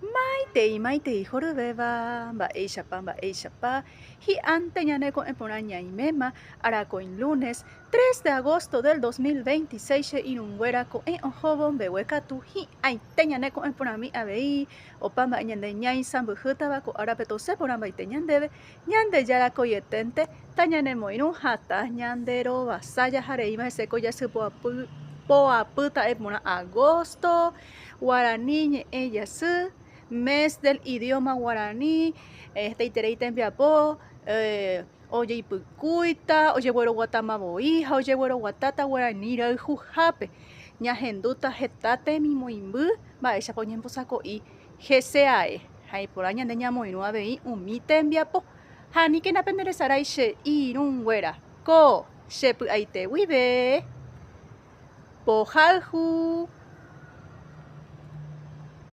Maitei jorobeba, mba'éichapa, hi'ánte ñaneko'ẽporã ñaiméma, arakõi lunes 3 de agosto del 2026 che irũnguéra ko'ẽ ohóvo mbeguekatu hi'ãite ñaneko'ẽporãmi avei opa mba'e ñande ñai sãmbyhýtava ko árape toséporãmbaite ñandéve ñandejárakoietente tañanemoirũ hatã ñanderovasa jahareíva hese ko jasypoapýta porã agosto, guarani ñe'ẽ jasy, mes del idioma guarani, iterei tembiapo, ojeipykúita, ojegueroguatamavoi ha ojegueroguatáta guarani rayhúhape, ñahendúta heta temimboimby mba'éichapa oñembosako'i heseae ha iporã ñande ñamoirũ avei umi tembiapo. Ha níquena penderesarái che irũnguéra ko chepy'aite guive. Pohayhu.